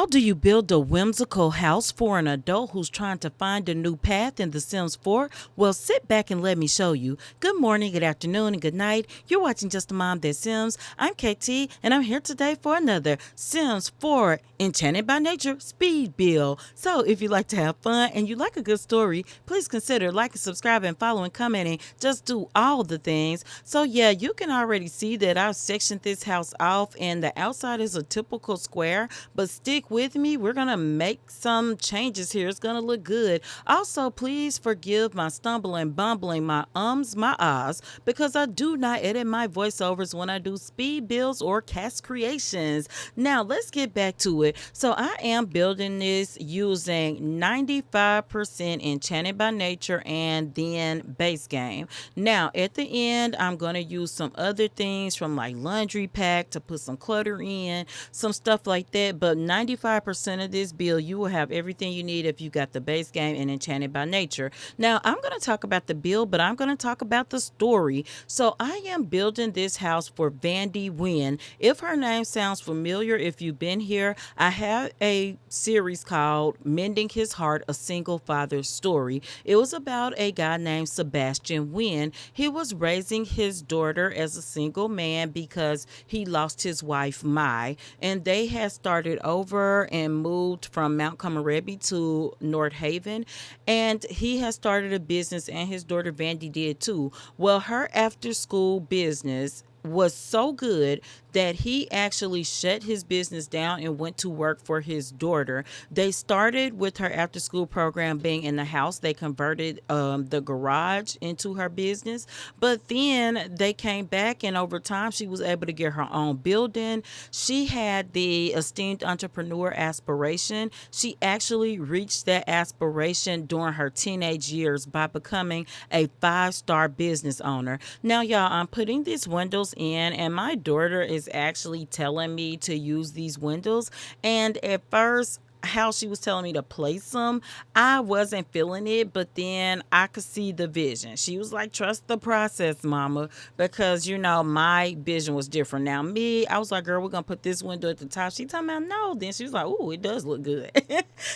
How do you build a whimsical house for an adult who's trying to find a new path in The Sims 4? Well, sit back and let me show you. Good morning, good afternoon, and good night. You're watching Just a Mom That Sims. I'm KT, and I'm here today for another Sims 4 Enchanted by Nature speed build. So, if you like to have fun and you like a good story, please consider liking, subscribing, following, commenting. Just do all the things. So, yeah, you can already see that I've sectioned this house off, and the outside is a typical square, but stick with me. We're going to make some changes here. It's going to look good. Also, please forgive my stumbling, bumbling, my ums, my ahs, because I do not edit my voiceovers when I do speed builds or cast creations. Now, let's get back to it. So I am building this using 95% Enchanted by Nature and then base game. Now, at the end, I'm going to use some other things from like laundry pack to put some clutter in, some stuff like that. But 95% of this build, you will have everything you need if you got the base game and Enchanted by Nature. Now, I'm going to talk about the build, but I'm going to talk about the story. So I am building this house for Vandy Wynn. If her name sounds familiar, if you've been here, I have a series called Mending His Heart, A Single Father's Story. It was about a guy named Sebastian Wynn. He was raising his daughter as a single man because he lost his wife, Mai, and they had started over and moved from Mount Comarebi to North Haven, and he has started a business, and his daughter Vandy did too. Well, her after school business was so good that he actually shut his business down and went to work for his daughter. They started with her after school program being in the house. They converted the garage into her business, but then they came back, and over time she was able to get her own building. She had the esteemed entrepreneur aspiration. She actually reached that aspiration during her teenage years by becoming a 5-star business owner. Now, y'all, I'm putting these windows in, and my daughter is actually telling me to use these windows. And at first, how she was telling me to place them, I wasn't feeling it, but then I could see the vision. She was like, trust the process, mama, because my vision was different. Now me, I was like, girl, we're gonna put this window at the top. She told me no. Then she was like, oh, it does look good.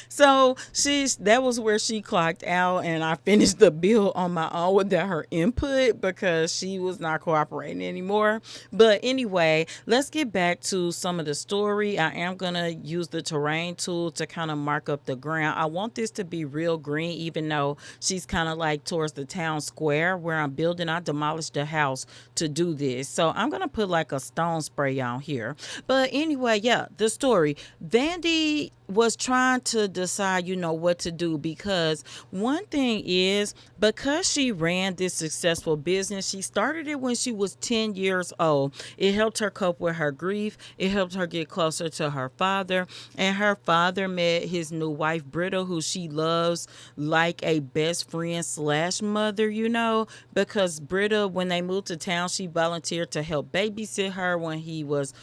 So that was where she clocked out, and I finished the build on my own without her input because she was not cooperating anymore. But anyway, let's get back to some of the story. I am gonna use the terrain tool to kind of mark up the ground. I want this to be real green, even though she's kind of like towards the town square where I'm building. I demolished the house to do this. So I'm going to put like a stone spray on here. But anyway, yeah, the story. Vandy was trying to decide, what to do, because one thing is, because she ran this successful business, she started it when she was 10 years old. It helped her cope with her grief. It helped her get closer to her father, and her father met his new wife, Britta, who she loves like a best friend slash mother, because Britta, when they moved to town, she volunteered to help babysit her when he was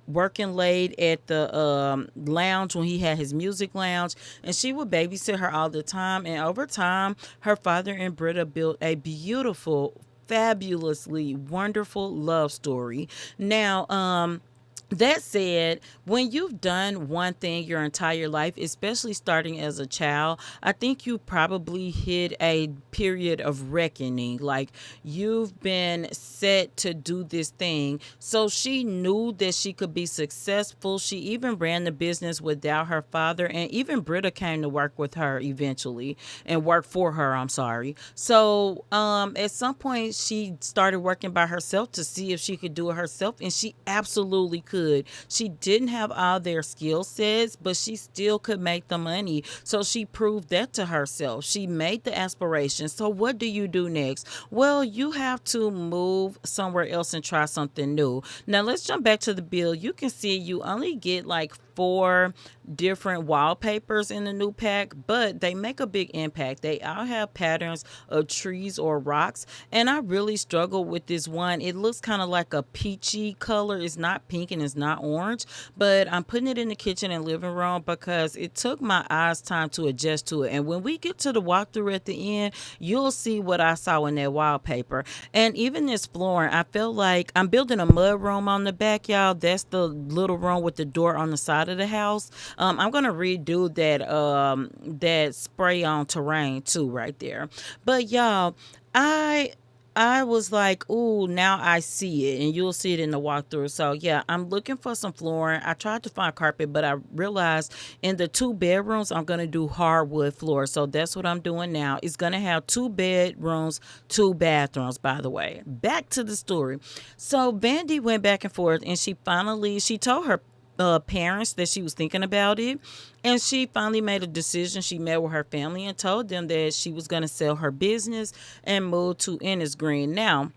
working late at the lounge, when he had his music lounge, and she would babysit her all the time. And over time, her father and Britta built a beautiful, fabulously wonderful love story. Now, that said, when you've done one thing your entire life, especially starting as a child, I think you probably hit a period of reckoning. Like, you've been set to do this thing. So she knew that she could be successful. She even ran the business without her father, and even Britta came to work with her eventually, and work for her, I'm sorry. So at some point she started working by herself to see if she could do it herself, and she absolutely could. She didn't have all their skill sets, but she still could make the money. So she proved that to herself. She made the aspiration. So what do you do next? Well, you have to move somewhere else and try something new. Now let's jump back to the build. You can see you only get like 4 different wallpapers in the new pack, but they make a big impact. They all have patterns of trees or rocks, and I really struggle with this one. It looks kind of like a peachy color. It's not pink and it's not orange, but I'm putting it in the kitchen and living room because it took my eyes time to adjust to it. And when we get to the walkthrough at the end, you'll see what I saw in that wallpaper. And even this flooring, I feel like I'm building a mud room on the back, y'all. That's the little room with the door on the side outside of the house. I'm gonna redo that spray on terrain too right there. But y'all, I I was like, ooh, now I see it, and you'll see it in the walkthrough. So yeah, I'm looking for some flooring. I tried to find carpet, but I realized in the two bedrooms I'm gonna do hardwood floor. So that's what I'm doing now. It's gonna have two bedrooms, two bathrooms. By the way, back to the story. So Vandy went back and forth, and she told her parents that she was thinking about it. And she finally made a decision. She met with her family and told them that she was going to sell her business and move to Ennis Green. Now,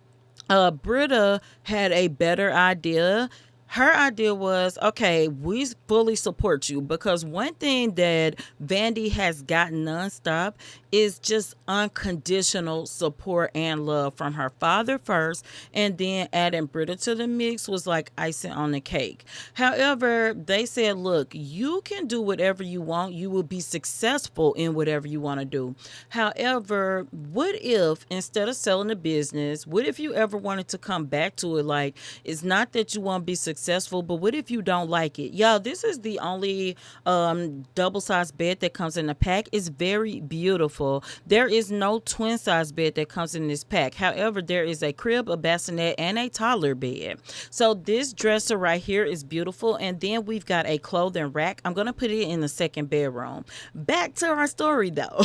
Britta had a better idea. Her idea was, okay, we fully support you, because one thing that Vandy has gotten nonstop is just unconditional support and love from her father first, and then adding Britta to the mix was like icing on the cake. However, they said, look, you can do whatever you want. You will be successful in whatever you want to do. However, what if instead of selling the business, what if you ever wanted to come back to it? Like, it's not that you want to be successful, but what if you don't like it? Y'all, this is the only double sized bed that comes in the pack. It's very beautiful. There is no twin size bed that comes in this pack. However, there is a crib, a bassinet, and a toddler bed. So this dresser right here is beautiful. And then we've got a clothing rack. I'm going to put it in the second bedroom. Back to our story though.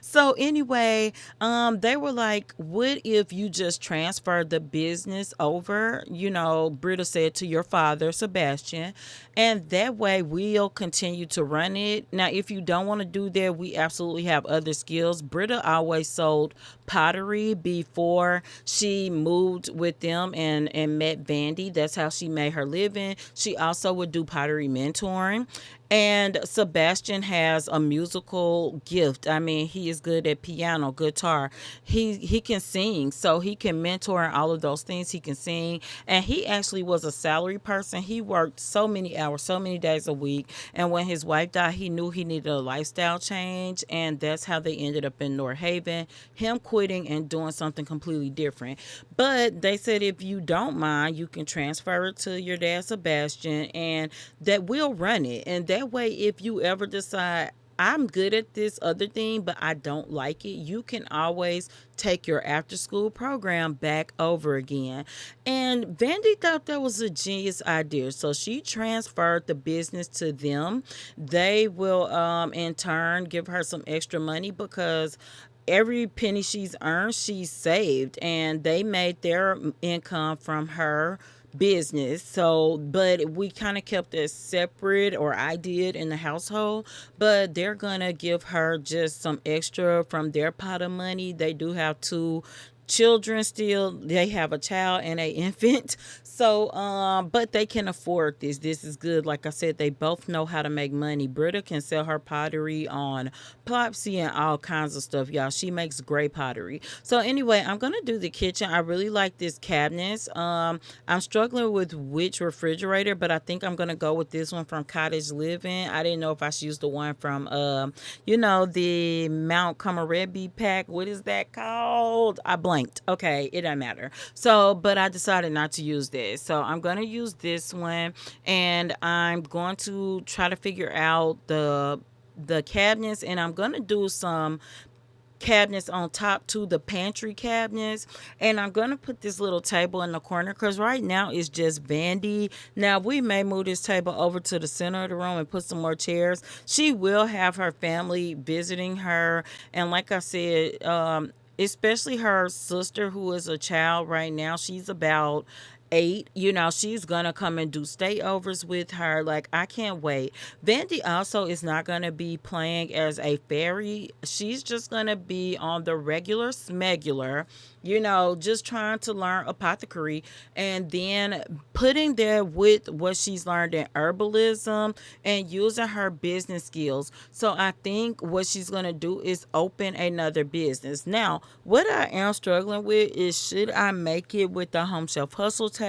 So anyway, they were like, what if you just transfer the business over, Britta said, to your father, Sebastian, and that way we'll continue to run it. Now, if you don't want to do that, we absolutely have other skills. Britta always sold pottery before she moved with them and met Vandy. That's how she made her living. She also would do pottery mentoring. And Sebastian has a musical gift. I mean, he is good at piano, guitar. He can sing, so he can mentor and all of those things. He can sing, and he actually was a salary person. He worked so many hours, so many days a week. And when his wife died, he knew he needed a lifestyle change, and that's how they ended up in North Haven. Him quitting and doing something completely different. But they said if you don't mind, you can transfer it to your dad, Sebastian, and that will run it. And that way, if you ever decide I'm good at this other thing, but I don't like it, you can always take your after school program back over again. And Vandy thought that was a genius idea. So she transferred the business to them. They will, in turn, give her some extra money, because every penny she's earned, she's saved, and they made their income from her business. So, but we kind of kept it separate, or I did in the household, but they're gonna give her just some extra from their pot of money. They do have two children still. They have a child and a infant. So but they can afford this is good. Like I said, they both know how to make money. Britta can sell her pottery on Plopsy and all kinds of stuff, y'all. She makes great pottery. So anyway, I'm gonna do the kitchen. I really like this cabinets. I'm struggling with which refrigerator, but I think I'm gonna go with this one from Cottage Living. I didn't know if I should use the one from the Mount Comarebi pack. What is that called? I blanked. Okay, it doesn't matter. So, but I decided not to use this. So I'm going to use this one, and I'm going to try to figure out the cabinets, and I'm going to do some cabinets on top to the pantry cabinets. And I'm gonna put this little table in the corner, because right now it's just Vandy. Now we may move this table over to the center of the room and put some more chairs. She will have her family visiting her, and like I said, especially her sister, who is a child right now. She's about 8. She's gonna come and do stayovers with her. Like, I can't wait. Vandy also is not gonna be playing as a fairy. She's just gonna be on the regular smegular, just trying to learn apothecary, and then putting there with what she's learned in herbalism and using her business skills. So I think what she's gonna do is open another business. Now, what I am struggling with is, should I make it with the home shelf hustle table?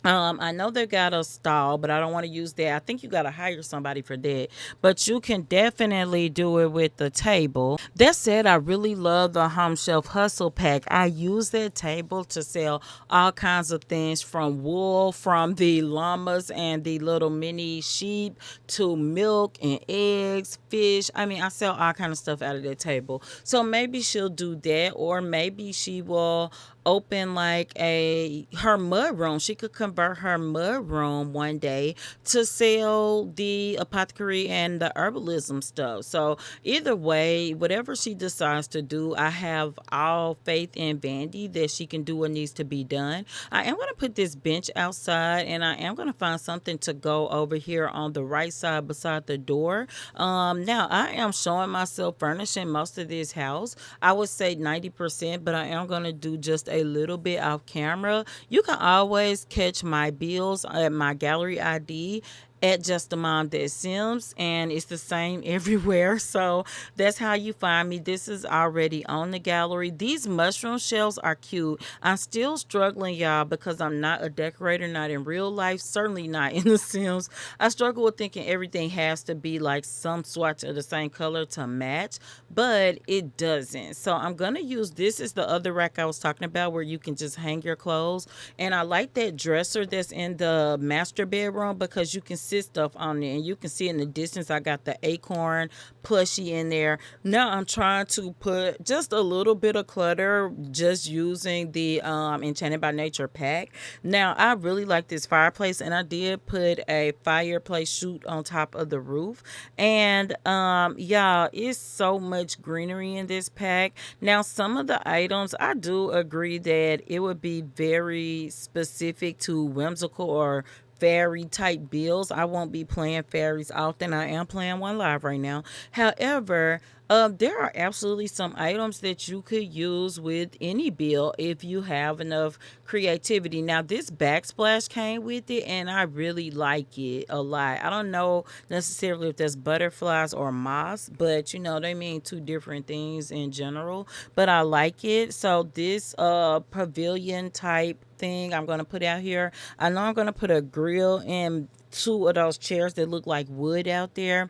I know they got a stall, but I don't want to use that. I think you got to hire somebody for that. But you can definitely do it with the table. That said, I really love the Home Shelf Hustle Pack. I use that table to sell all kinds of things from wool, from the llamas and the little mini sheep to milk and eggs, fish. I mean, I sell all kind of stuff out of that table. So maybe she'll do that, or maybe she will open like a her mud room. She could convert her mud room one day to sell the apothecary and the herbalism stuff. So either way, whatever she decides to do, I have all faith in Vandy that she can do what needs to be done. I am going to put this bench outside, and I am going to find something to go over here on the right side beside the door. Now I am showing myself furnishing most of this house. I would say 90%, but I am going to do just a little bit off camera. You can always catch my bills at my gallery ID at justamomthatsims, and it's the same everywhere. So that's how you find me. This is already on the gallery. These mushroom shells are cute. I'm still struggling, y'all, because I'm not a decorator, not in real life, certainly not in the Sims. I struggle with thinking everything has to be like some swatch of the same color to match, but it doesn't. So I'm gonna use this as the other rack I was talking about where you can just hang your clothes. And I like that dresser that's in the master bedroom because you can sit stuff on there, and you can see in the distance I got the acorn plushie in there. Now I'm trying to put just a little bit of clutter just using the Enchanted by Nature pack. Now I really like this fireplace, and I did put a fireplace chute on top of the roof. And y'all, it's so much greenery in this pack. Now some of the items I do agree that it would be very specific to whimsical or fairy type bills. I won't be playing fairies often. I am playing one live right now. However, there are absolutely some items that you could use with any bill if you have enough creativity. Now, this backsplash came with it, and I really like it a lot. I don't know necessarily if that's butterflies or moss, but they mean two different things in general. But I like it. So this pavilion type thing I'm gonna put out here. I know I'm gonna put a grill and two of those chairs that look like wood out there.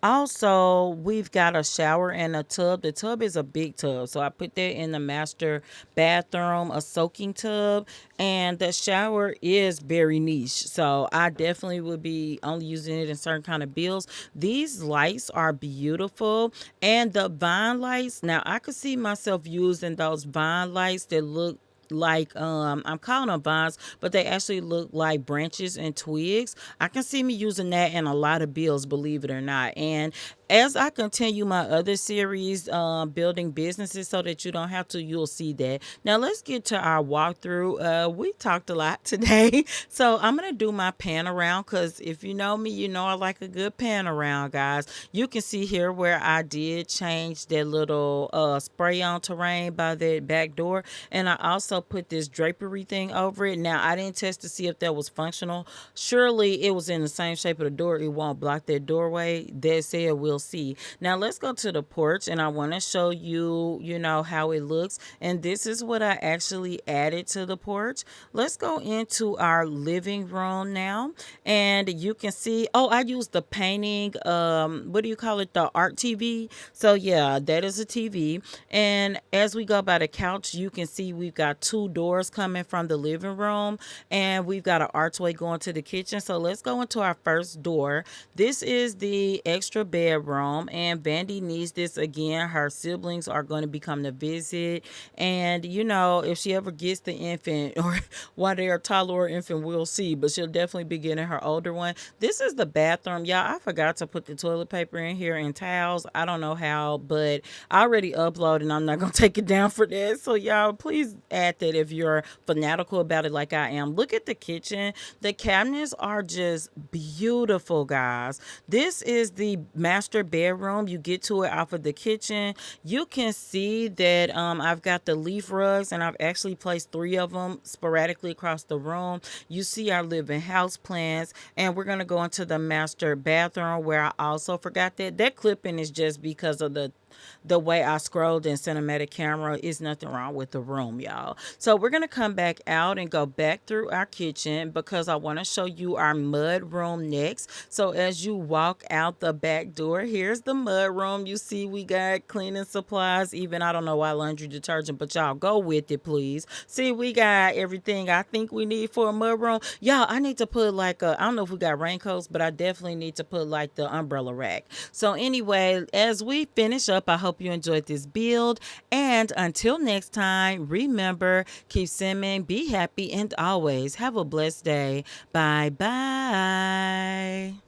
Also, we've got a shower and a tub. The tub is a big tub, so I put that in the master bathroom, a soaking tub, and the shower is very niche. So I definitely would be only using it in certain kind of bills. These lights are beautiful, and the vine lights. Now I could see myself using those vine lights that look like I'm calling them vines, but they actually look like branches and twigs. I can see me using that in a lot of bills, believe it or not. And as I continue my other series, building businesses so that you don't have to, you'll see that. Now let's get to our walkthrough. We talked a lot today, so I'm gonna do my pan around because if you know me, you know I like a good pan around, guys. You can see here where I did change that little spray on terrain by that back door, and I also put this drapery thing over it. Now I didn't test to see if that was functional. Surely it was in the same shape of the door. It won't block that doorway. That said, we'll see. Now let's go to the porch, and I want to show you, how it looks. And this is what I actually added to the porch. Let's go into our living room now, and you can see. Oh, I used the painting. What do you call it? The art TV. So yeah, that is a TV. And as we go by the couch, you can see we've got two doors coming from the living room, and we've got an archway going to the kitchen. So let's go into our first door. This is the extra bedroom, and Vandy needs this again. Her siblings are going to become to visit, and if she ever gets the infant or while they're a toddler or infant, we'll see, but she'll definitely be getting her older one. This is the bathroom. Y'all, I forgot to put the toilet paper in here and towels. I don't know how, but I already uploaded and I'm not going to take it down for that. So y'all, please add that if you're fanatical about it like I am. Look at the kitchen. The cabinets are just beautiful, guys. This is the master bedroom. You get to it off of the kitchen. You can see that I've got the leaf rugs, and I've actually placed three of them sporadically across the room. You see our living house plans, and we're going to go into the master bathroom where I also forgot that clipping is just because of the the way I scrolled in cinematic camera, is nothing wrong with the room, y'all. So we're gonna come back out and go back through our kitchen because I want to show you our mud room next. So as you walk out the back door, here's the mud room. You see we got cleaning supplies, even I don't know why laundry detergent, but y'all go with it, please. See, we got everything I think we need for a mud room. Y'all, I need to put like I don't know if we got raincoats, but I definitely need to put like the umbrella rack. So anyway, as we finish up, I hope you enjoyed this build. And until next time, remember, keep simming, be happy, and always have a blessed day. Bye bye.